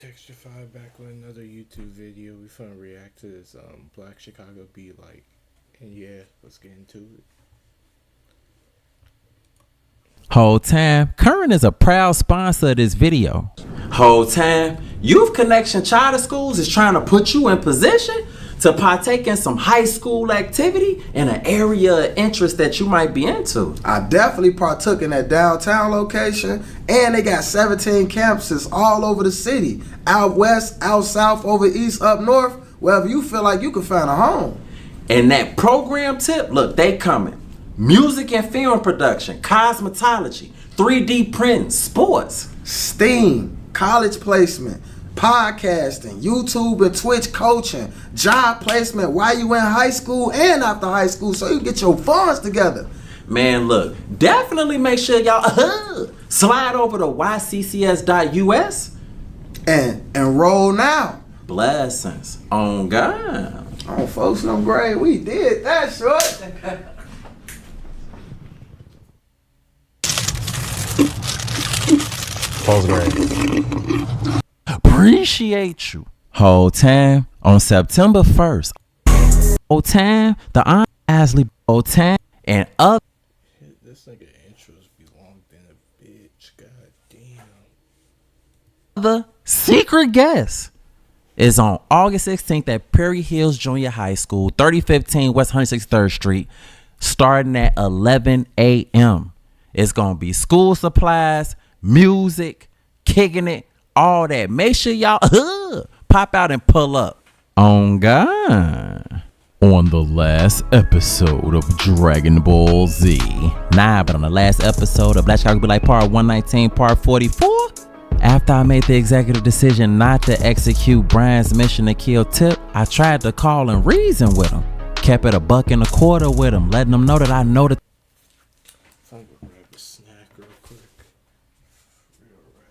Texture 5 back with another YouTube video. We finna react to this Black Chicago beat like, and yeah, let's get into it. Whole time, Current is a proud sponsor of this video. Whole time, Youth Connection Charter Schools is trying to put you in position to partake in some high school activity in an area of interest that you might be into. I definitely partook in that downtown location, and they got 17 campuses all over the city. Out west, out south, over east, up north, wherever you feel like you can find a home. And that program tip, look, they coming. Music and film production, cosmetology, 3D printing, sports, STEAM, college placement, podcasting, YouTube and Twitch coaching, job placement while you in high school and after high school so you can get your funds together. Man, look, definitely make sure y'all slide over to yccs.us and enroll now. Blessings on God. Oh, folks, no grade. We did that, short. Pause grade. Appreciate you. Whole time on September 1st. Whole time, the Aunt Asley whole time and other. This nigga intros be long than a bitch. God damn. The secret guest is on August 16th at Prairie Hills Junior High School, 3015 West 163rd Street, starting at 11 a.m. It's going to be school supplies, music, kicking it, all that. Make sure y'all pop out and pull up. On God. On the last episode of Dragon Ball Z. But on the last episode of Black Chicago Be Like Part 119, Part 44, after I made the executive decision not to execute Brian's mission to kill Tip, I tried to call and reason with him. Kept it $1.25 with him, letting him know that I know that. If I can grab a snack real quick. Real rap.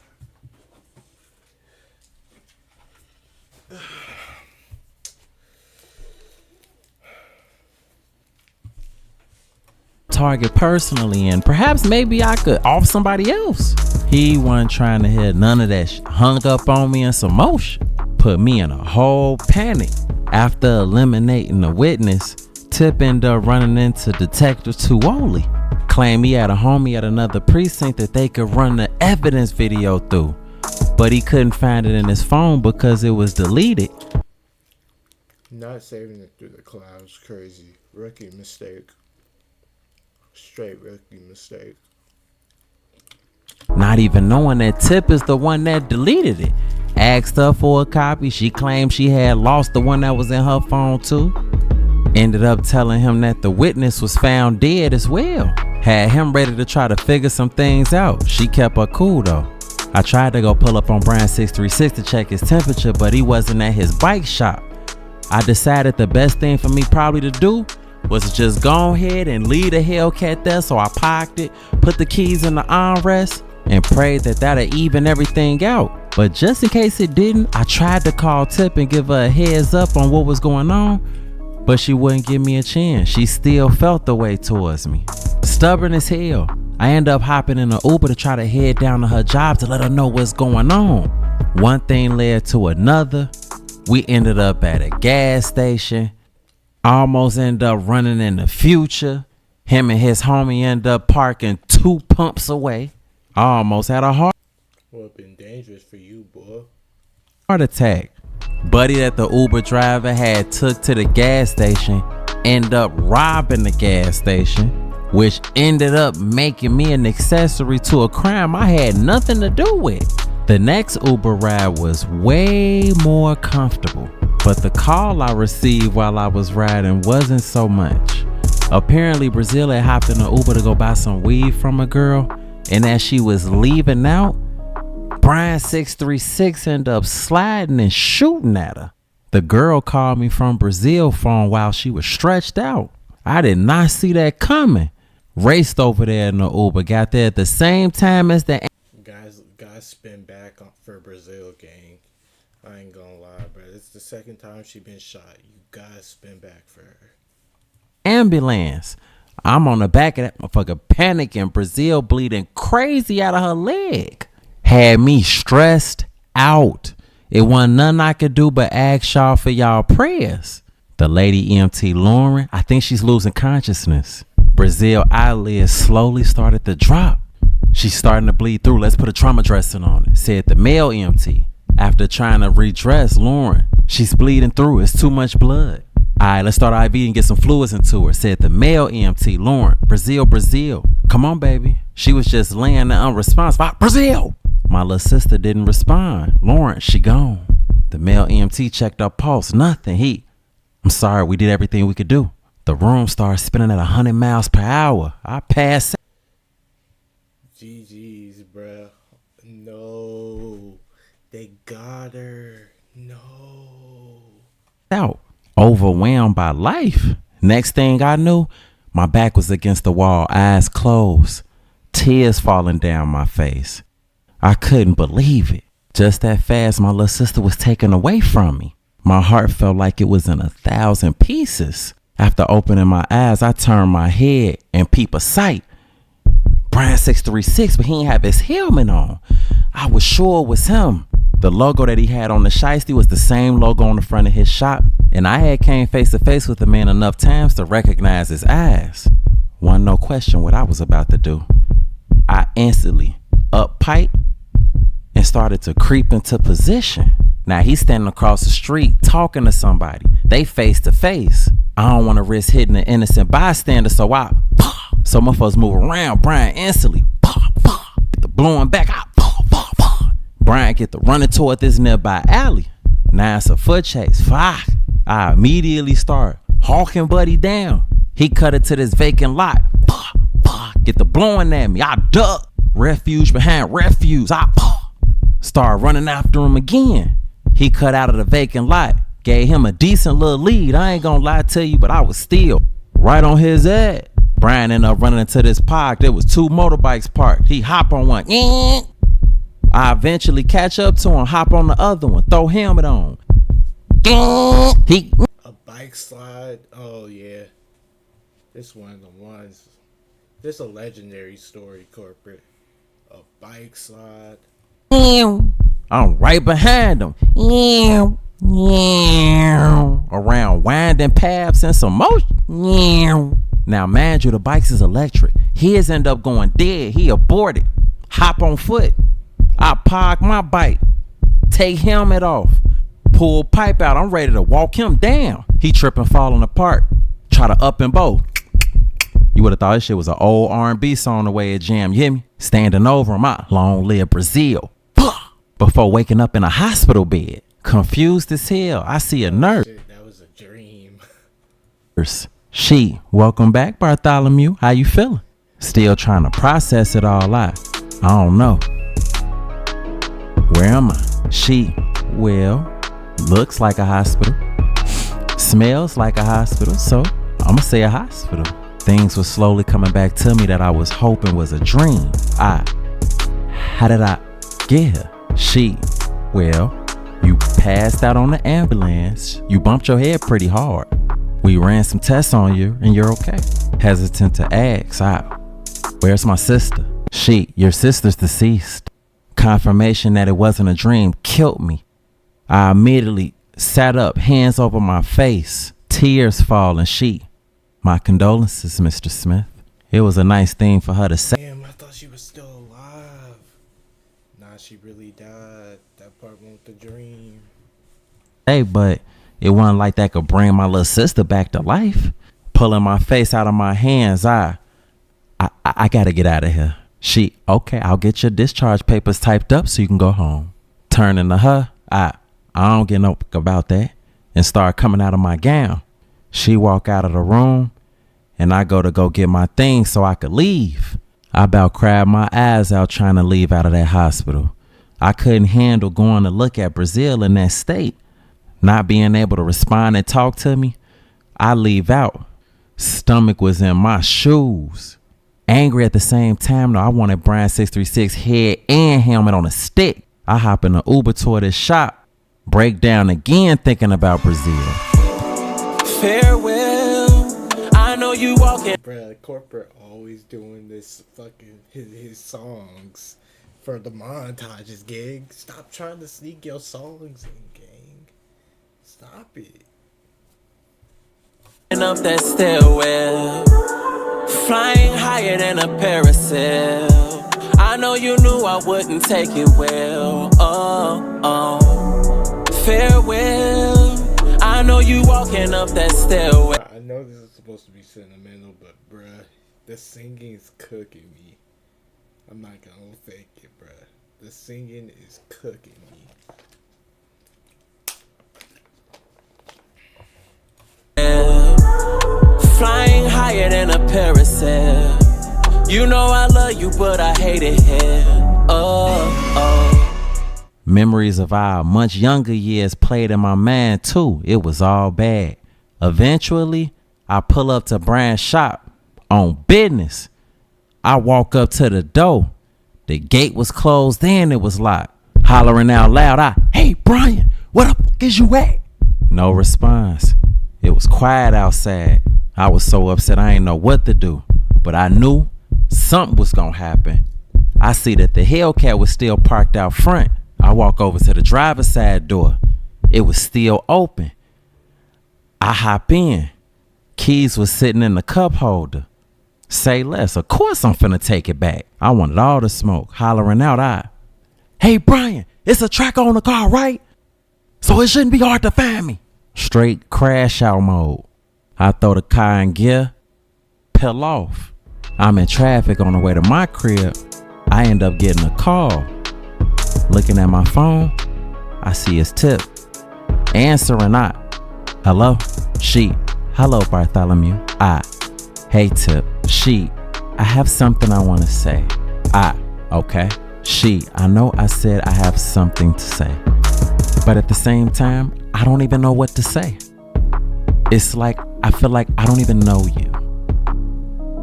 Target personally, and perhaps maybe I could off somebody else. He wasn't trying to hear none of that shit. Hung up on me in some motion. Put me in a whole panic. After eliminating the witness, Tip ended up running into Detective Tuoli. Claimed he had a homie at another precinct that they could run the evidence video through. But he couldn't find it in his phone because it was deleted. Not saving it through the clouds, crazy. Rookie mistake. Straight rookie mistake. Not even knowing that Tip is the one that deleted it. Asked her for a copy. She claimed she had lost the one that was in her phone too. Ended up telling him that the witness was found dead as well. Had him ready to try to figure some things out. She kept her cool though. I tried to go pull up on Brian 636 to check his temperature, but he wasn't at his bike shop. I decided the best thing for me probably to do was to just go ahead and leave the Hellcat there, so I parked it, put the keys in the armrest, and prayed that that'd even everything out. But just in case it didn't, I tried to call Tip and give her a heads up on what was going on, but she wouldn't give me a chance. She still felt the way towards me. Stubborn as hell. I ended up hopping in an Uber to try to head down to her job to let her know what's going on. One thing led to another. We ended up at a gas station. Almost ended up running in the future. Him and his homie ended up parking 2 pumps away. I almost had a heart Well, it been dangerous for you, boy. attack. Buddy that the Uber driver had took to the gas station ended up robbing the gas station, which ended up making me an accessory to a crime I had nothing to do with. The next Uber ride was way more comfortable, but the call I received while I was riding wasn't so much. Apparently Brazil had hopped in an Uber to go buy some weed from a girl, and as she was leaving out, Brian 636 ended up sliding and shooting at her. The girl called me from Brazil phone while she was stretched out. I did not see that coming. Raced over there in the Uber, got there at the same time as the Guys spin back for Brazil gang. I ain't gonna lie, bro. It's the second time she been shot. You guys spin back for her. ambulance. I'm on the back of that motherfucker panicking, Brazil bleeding crazy out of her leg. Had me stressed out. It wasn't nothing I could do but ask y'all for y'all prayers. The lady EMT Lauren, I think she's losing consciousness. Brazil eyelids slowly started to drop. She's starting to bleed through. Let's put a trauma dressing on it, said the male EMT. After trying to redress Lauren, she's bleeding through. It's too much blood. All right, let's start IV and get some fluids into her, said the male EMT Lauren. Brazil. Come on, baby. She was just laying there unresponsive. Brazil. My little sister didn't respond. Lauren, she gone. The male EMT checked her pulse. Nothing. I'm sorry, we did everything we could do. The room started spinning at 100 miles per hour. I passed out. GG's, bruh. No. They got her. No. Out. Overwhelmed by life. Next thing I knew, my back was against the wall, eyes closed, tears falling down my face. I couldn't believe it. Just that fast, my little sister was taken away from me. My heart felt like it was in 1,000 pieces. After opening my eyes, I turned my head and peep a sight. Brian 636, but he didn't have his helmet on. I was sure it was him. The logo that he had on the shiesty was the same logo on the front of his shop, and I had came face to face with the man enough times to recognize his eyes. Wasn't no question what I was about to do. I instantly up pipe and started to creep into position. Now he's standing across the street talking to somebody. They face to face. I don't want to risk hitting an innocent bystander, so my folks move around Brian instantly. Get the blowing back out. Brian get the running toward this nearby alley. Now it's a foot chase. Fuck. I immediately start hawking buddy down. He cut it to this vacant lot. Get the blowing at me. I duck. Refuge behind refuge. I start running after him again. He cut out of the vacant lot. Gave him a decent little lead. I ain't gonna lie to you, but I was still right on his head. Brian ended up running into this park. There was 2 motorbikes parked. He hop on one. I eventually catch up to him, hop on the other one, throw helmet on. A bike slide? Oh, yeah. This one of the ones. This a legendary story, corporate. A bike slide. I'm right behind him. Around winding paths and some motion. Now, mind you, the bikes is electric. His end up going dead. He aborted. Hop on foot. I park my bike. Take helmet off. Pull pipe out. I'm ready to walk him down. He tripping, falling apart. Try to up and bow. You would have thought this shit was an old R&B song the way it jammed. You hear me? Standing over him. I long live Brazil. Before waking up in a hospital bed. Confused as hell. I see a nurse. Shit, that was a dream. Welcome back, Bartholomew. How you feeling? Still trying to process it all out. I don't know. Where am I? Looks like a hospital. Smells like a hospital. So I'ma say a hospital. Things were slowly coming back to me that I was hoping was a dream. How did I get here? You passed out on the ambulance. You bumped your head pretty hard. We ran some tests on you and you're okay. Hesitant to ask, where's my sister? Your sister's deceased. Confirmation that it wasn't a dream killed me. I immediately sat up, hands over my face, tears falling. My condolences, Mr. Smith. It was a nice thing for her to say. Damn, I thought she was still alive. Nah, she really died. That part wasn't the dream. Hey, but it wasn't like that could bring my little sister back to life. Pulling my face out of my hands, I gotta get out of here. Okay, I'll get your discharge papers typed up so you can go home. Turning to her, I don't get no about that, and start coming out of my gown. She walk out of the room, and I go get my things so I could leave. I about cried my eyes out trying to leave out of that hospital. I couldn't handle going to look at Brazil in that state. Not being able to respond and talk to me, I leave out. Stomach was in my shoes. Angry at the same time, though, I wanted Brian 636 head and helmet on a stick. I hop in the Uber toward his shop. Break down again thinking about Brazil. Farewell, I know you walking. Bruh, corporate always doing this fucking his songs for the montages, gang. Stop trying to sneak your songs in, gang. Stop it. Up that stairwell, flying higher than a parasail. I know you knew I wouldn't take it well. Farewell. I know you walking up that stairwell. I know this is supposed to be sentimental, but bruh, the singing is cooking me. I'm not gonna fake it, bruh. The singing is cooking me. Flying higher than a parasail. You know I love you, but I hate it here. Memories of our much younger years played in my mind too. It was all bad. Eventually, I pull up to Brian's shop on business. I walk up to the door. The gate was closed and it was locked. Hollering out loud, hey Brian, where the fuck is you at? No response. It was quiet outside. I was so upset I didn't know what to do. But I knew something was gonna happen. I see that the Hellcat was still parked out front. I walk over to the driver's side door. It was still open. I hop in. Keys was sitting in the cup holder. Say less. Of course I'm finna take it back. I wanted all the smoke. Hollering out, hey Brian, it's a tracker on the car, right? So it shouldn't be hard to find me. Straight crash out mode. I throw the car in gear, peel off. I'm in traffic on the way to my crib. I end up getting a call. Looking at my phone, I see his Tip. Answering, hello? She, hello Bartholomew. Hey Tip. She, I have something I want to say. Okay. She, I know I said I have something to say. But at the same time, I don't even know what to say. It's like, I feel like I don't even know you.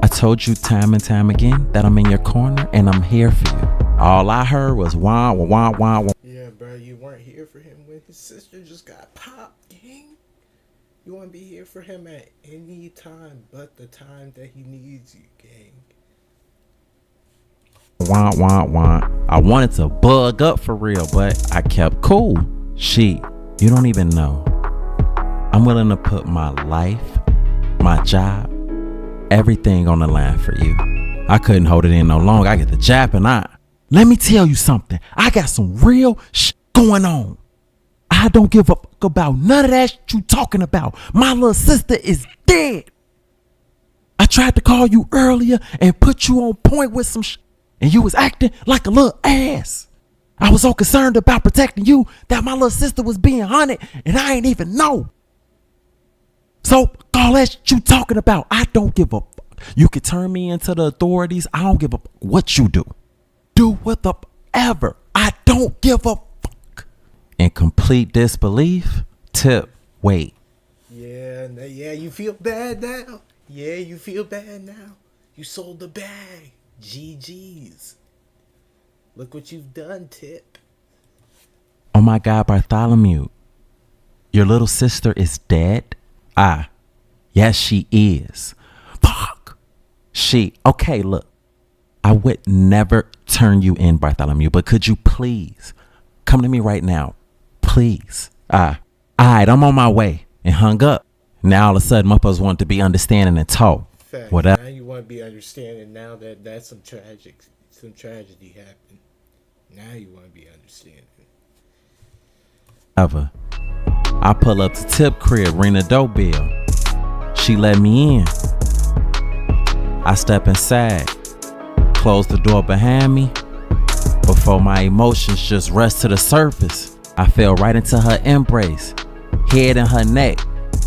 I told you time and time again that I'm in your corner and I'm here for you. All I heard was wah, wah, wah, wah, wah. Yeah, bro, you weren't here for him when his sister just got popped, gang. You want to be here for him at any time but the time that he needs you, gang. Wah, wah, wah. I wanted to bug up for real, but I kept cool. She, you don't even know. I'm willing to put my life, my job, everything on the line for you. I couldn't hold it in no longer. I get the japping. Let me tell you something. I got some real shit going on. I don't give a fuck about none of that shit you talking about. My little sister is dead. I tried to call you earlier and put you on point with some shit, and you was acting like a little ass. I was so concerned about protecting you that my little sister was being hunted and I ain't even know. So all that shit you talking about, I don't give a fuck. You could turn me into the authorities. I don't give a fuck what you do. Do whatever. I don't give a fuck. In complete disbelief, Tip, wait. Yeah, you feel bad now? Yeah, you feel bad now? You sold the bag. GG's. Look what you've done, Tip. Oh my God, Bartholomew. Your little sister is dead? Yes, she is. Fuck. Okay, look. I would never turn you in, Bartholomew, but could you please come to me right now? Please. Alright, I'm on my way. And hung up. Now all of a sudden, motherfuckers want to be understanding and talk. Fact. Whatever. Now you want to be understanding now that that's some tragedy happened. Now you want to be understanding. I pull up to Tip crib, ring the doorbell. She let me in. I step inside, close the door behind me. Before my emotions just rushed to the surface, I fell right into her embrace, head in her neck,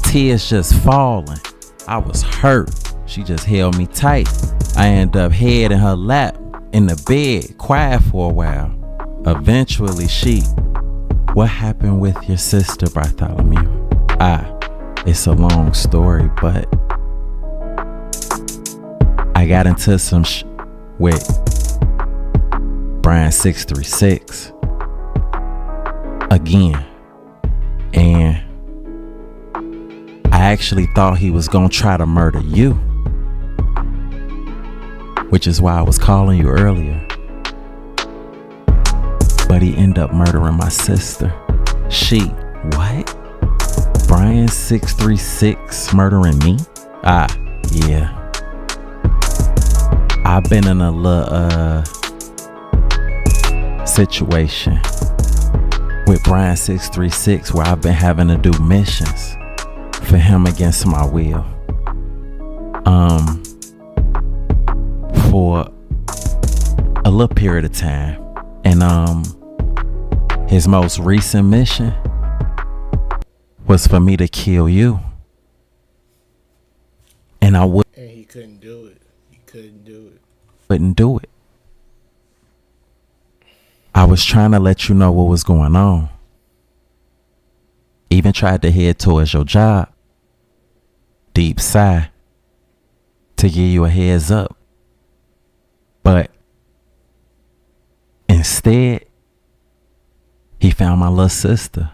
tears just falling. I was hurt. She just held me tight. I end up head in her lap, in the bed, quiet for a while. Eventually she, what happened with your sister, Bartholomew? It's a long story, but I got into some with Brian 636 again, and I actually thought he was gonna try to murder you, which is why I was calling you earlier. but he ended up murdering my sister. What? Brian 636 murdering me? Yeah. I've been in a little situation with Brian 636 where I've been having to do missions for him against my will. For a little period of time. And his most recent mission was for me to kill you. And I And he couldn't do it. Couldn't do it. I was trying to let you know what was going on. Even tried to head towards your job. Deep sigh. To give you a heads up. But instead, he found my little sister.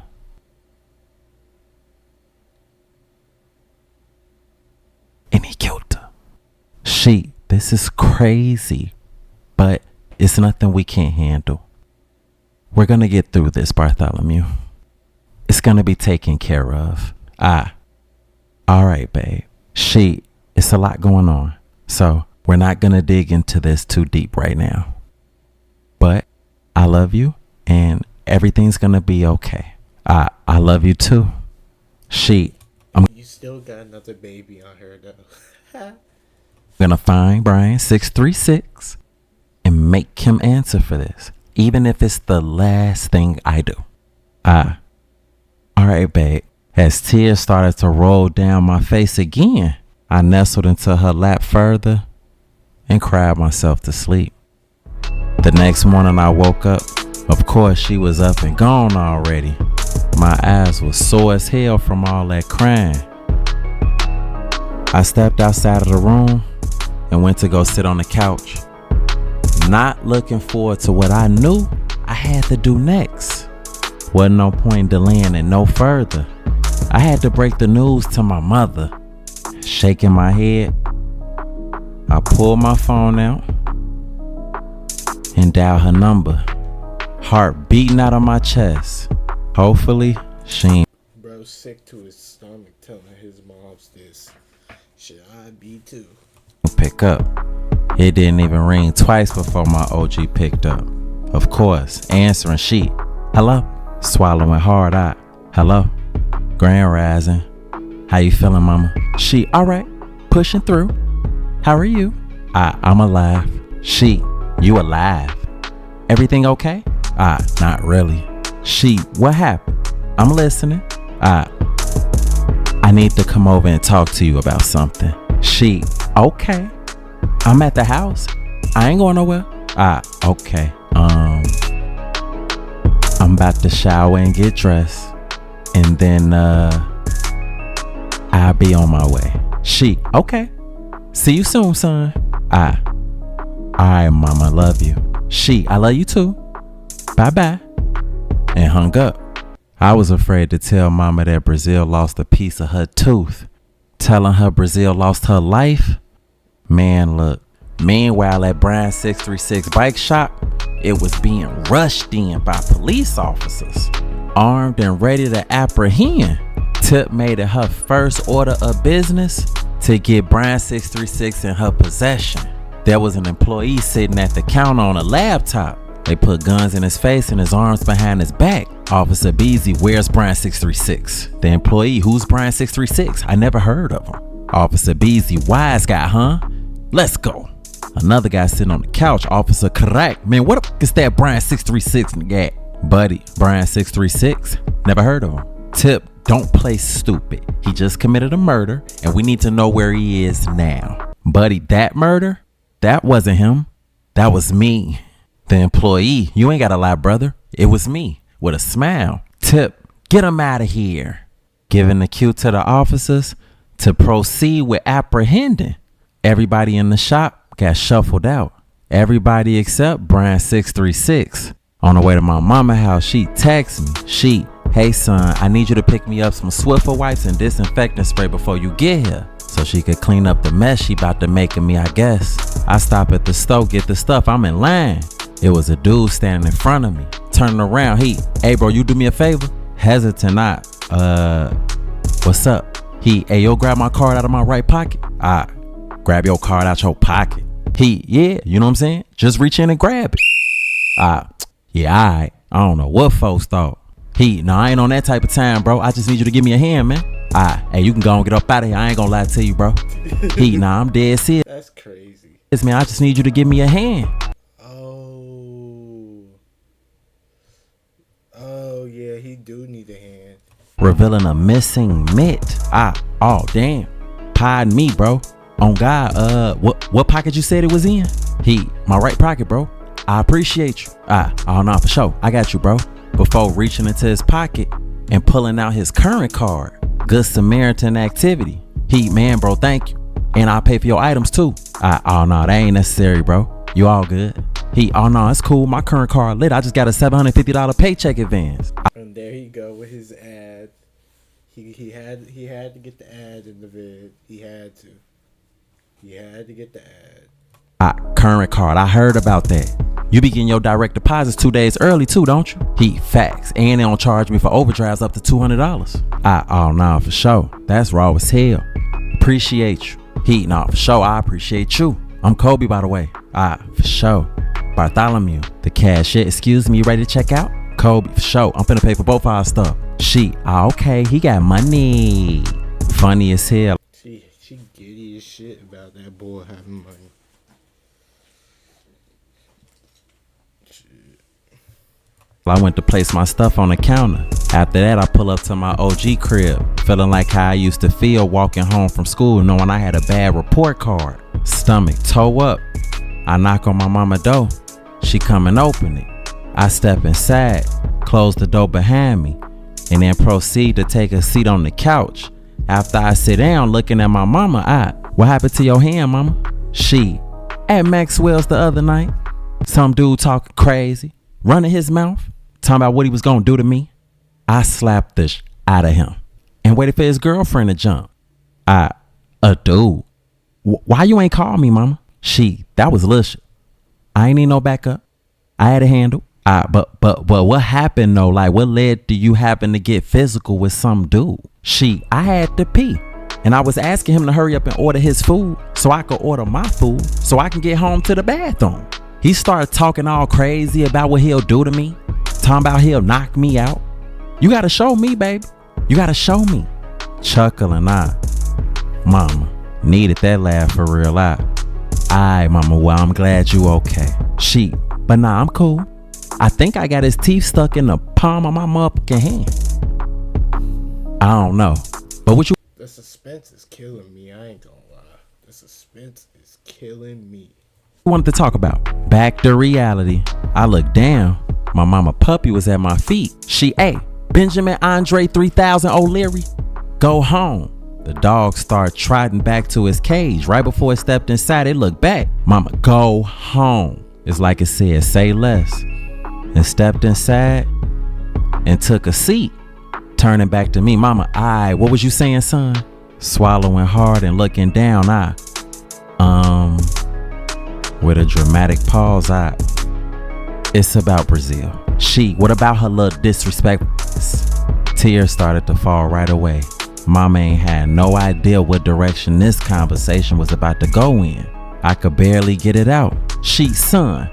And he killed her. This is crazy. But it's nothing we can't handle. We're gonna get through this, Bartholomew. It's gonna be taken care of. Alright, babe. It's a lot going on. So we're not gonna dig into this too deep right now. But I love you and everything's gonna be okay. I love you too. You still got another baby on her though. Gonna find Brian 636 and make him answer for this, even if it's the last thing I do. Alright, babe. As tears started to roll down my face again, I nestled into her lap further and cried myself to sleep. The next morning I woke up. Of course, she was up and gone already. My eyes were sore as hell from all that crying. I stepped outside of the room and went to go sit on the couch, not looking forward to what I knew I had to do next. Wasn't no point delaying it no further. I had to break the news to my mother. Shaking my head, I pulled my phone out and dialed her number. Heart beating out of my chest. Hopefully, she ain't. Bro's sick to his stomach telling his moms this. Should I be too? Pick up. It didn't even ring twice before my OG picked up. Of course, answering hello? Swallowing hard out. Hello? Grand rising. How you feeling, mama? Alright. Pushing through. How are you? I'm alive. You alive? Everything okay? Not really. What happened? I'm listening. I need to come over and talk to you about something. Okay. I'm at the house. I ain't going nowhere. Okay. I'm about to shower and get dressed. And then, I'll be on my way. Okay. See you soon, son. Alright, mama, love you. I love you too. Bye-bye. And hung up. I was afraid to tell mama that Brazil lost a piece of her tooth. Telling her Brazil lost her life? Man, look. Meanwhile, at Brian 636 bike shop, it was being rushed in by police officers, armed and ready to apprehend. Tip made it her first order of business to get Brian 636 in her possession. There was an employee sitting at the counter on a laptop. They put guns in his face and his arms behind his back. Officer Beasley, where's Brian 636? The employee, who's Brian 636? I never heard of him. Officer Beasley, wise guy, huh? Let's go. Another guy sitting on the couch, Officer Correct. Man, what the f is that Brian 636 nigga? Buddy, Brian 636? Never heard of him. Tip, don't play stupid. He just committed a murder and we need to know where he is now. Buddy, that murder? That wasn't him. That was me. The employee, you ain't gotta lie, brother. It was me, with a smile. Tip, get him out of here. Giving the cue to the officers to proceed with apprehending. Everybody in the shop got shuffled out. Everybody except Brian 636. On the way to my mama's house, she texts me. Hey son, I need you to pick me up some Swiffer wipes and disinfectant spray before you get here, so she could clean up the mess she about to make of me, I guess. I stop at the store, get the stuff, I'm in line. It was a dude standing in front of me, turning around. Hey bro, you do me a favor? Hesitant not. What's up? Hey yo, grab my card out of my right pocket. Grab your card out your pocket. Yeah, you know what I'm saying? Just reach in and grab it. Yeah, alright. I don't know what folks thought. No, I ain't on that type of time, bro. I just need you to give me a hand, man. Hey, you can go and get up out of here. I ain't gonna lie to you, bro. Nah, I'm dead serious. That's crazy. Man, I just need you to give me a hand. Oh yeah, he do need a hand. Revealing a missing mitt. Oh damn. Pardon me, bro. On God, what pocket you said it was in? My right pocket, bro. I appreciate you. Oh no, for sure. I got you, bro. Before reaching into his pocket and pulling out his current card. Good Samaritan activity. Man, bro, thank you. And I'll pay for your items too. Oh no, that ain't necessary, bro. You all good. Oh no, it's cool. My current card lit. I just got a $750 paycheck advance. And there he go with his ad. He had to get the ad in the vid. He had to get the ad. Current card. I heard about that. You be getting your direct deposits 2 days early too, don't you? Facts. And they don't charge me for overdrafts up to $200. Oh no, for sure. That's raw as hell. Appreciate you. No, for sure. I appreciate you. I'm Kobe, by the way. For sure. Bartholomew, the cashier. Excuse me, you ready to check out? Kobe, for sure. I'm finna pay for both our stuff. Okay, he got money. Funny as hell. She giddy as shit about that boy having money. I went to place my stuff on the counter. After that, I pull up to my OG crib, feeling like how I used to feel walking home from school, knowing I had a bad report card. Stomach toe up. I knock on my mama door. She come and open it. I step inside, close the door behind me, and then proceed to take a seat on the couch. After I sit down looking at my mama, what happened to your hand, mama? At Maxwell's the other night. Some dude talking crazy, running his mouth, talking about what he was gonna do to me. I slapped the out of him and waited for his girlfriend to jump. A dude. Why you ain't call me, mama? That was Lisha. I ain't need no backup. I had a handle. But what happened though? Like, what led to you having to get physical with some dude? I had to pee. And I was asking him to hurry up and order his food so I could order my food so I can get home to the bathroom. He started talking all crazy about what he'll do to me. Talking about he'll knock me out. You gotta show me, baby. You gotta show me. Chuckling, Mama, needed that laugh for real, Aight, mama, well, I'm glad you okay. But nah, I'm cool. I think I got his teeth stuck in the palm of my motherfucking hand. I don't know. But what you... The suspense is killing me. I ain't gonna lie. The suspense is killing me. Wanted to talk about? Back to reality. I looked down. My mama puppy was at my feet. Benjamin Andre 3000 O'Leary, go home. The dog started trotting back to his cage. Right before it stepped inside, it looked back. Mama, go home. It's like it said, say less. And stepped inside and took a seat. Turning back to me, mama, what was you saying, son? Swallowing hard and looking down, with a dramatic pause, it's about Brazil. What about her little disrespect? Tears started to fall right away. Mama ain't had no idea what direction this conversation was about to go in. I could barely get it out. Son,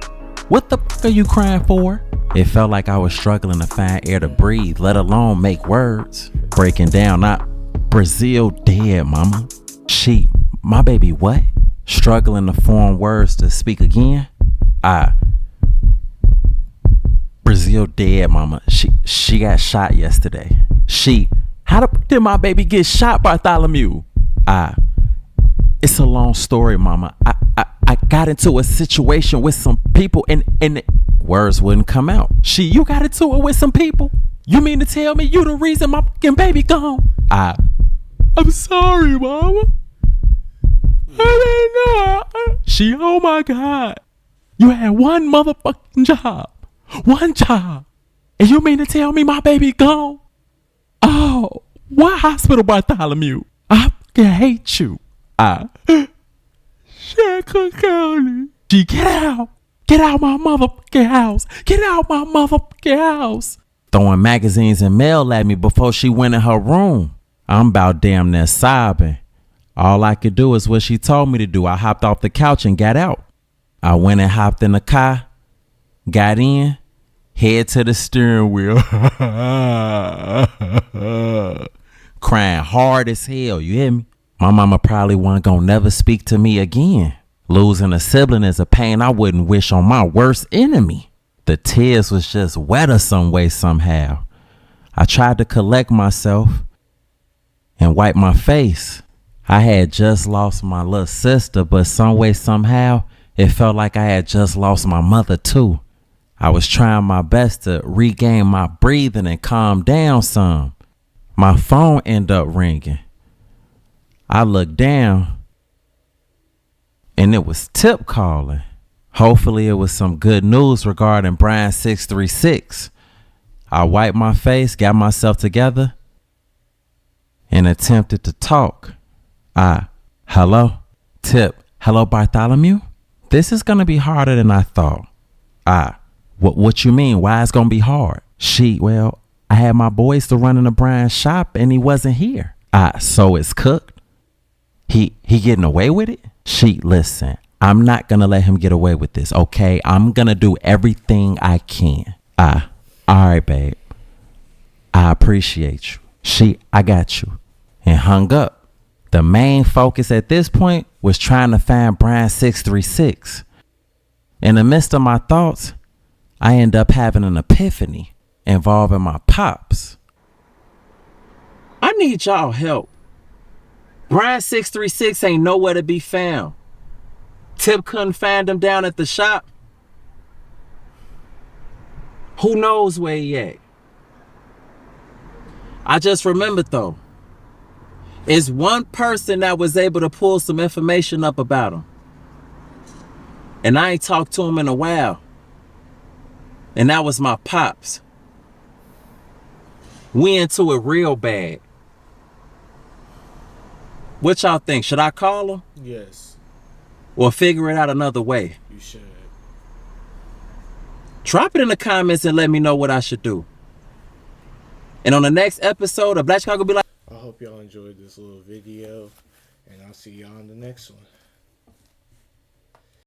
what the fuck are you crying for? It felt like I was struggling to find air to breathe, let alone make words. Breaking down, Brazil dead, mama. My baby what? Struggling to form words to speak again. Brazil dead, mama. She got shot yesterday. How the fuck did my baby get shot, Bartholomew? It's a long story, mama. I got into a situation with some people and words wouldn't come out. You got into it with some people? You mean to tell me you the reason my fucking baby gone? I'm sorry, mama. I didn't know. Oh my God. You had one motherfucking job. One job. And you mean to tell me my baby gone? Oh, what hospital, Bartholomew? I fucking hate you. Cook County. Get out. Get out my motherfucking house. Get out my motherfucking house. Throwing magazines and mail at me before she went in her room. I'm about damn near sobbing. All I could do is what she told me to do. I hopped off the couch and got out. I went and hopped in the car, got in, head to the steering wheel. Crying hard as hell, you hear me? My mama probably wasn't gonna never speak to me again. Losing a sibling is a pain I wouldn't wish on my worst enemy. The tears was just wetter some way somehow. I tried to collect myself and wipe my face. I had just lost my little sister, but some way somehow it felt like I had just lost my mother too. I was trying my best to regain my breathing and calm down some. My phone ended up ringing. I looked down and it was Tip calling. Hopefully it was some good news regarding Brian 636. I wiped my face, got myself together, and attempted to talk. Hello? Tip, hello Bartholomew? This is gonna be harder than I thought. What you mean? Why it's gonna be hard? Well, I had my boys to run in the Brian shop and he wasn't here. So it's cooked? He getting away with it? Listen, I'm not gonna let him get away with this, okay? I'm gonna do everything I can. All right, babe. I appreciate you. I got you. And hung up. The main focus at this point was trying to find Brian 636. In the midst of my thoughts, I end up having an epiphany involving my pops. I need y'all help. Brian 636 ain't nowhere to be found. Tip couldn't find him down at the shop. Who knows where he at? I just remembered though, it's one person that was able to pull some information up about him. And I ain't talked to him in a while. And that was my pops. We into it real bad. What y'all think? Should I call him? Yes, Or figure it out another way? you should. Drop it in the comments and let me know what I should do. And on the next episode of Black Chicago Be Like, I hope y'all enjoyed this little video, and I'll see y'all in the next one.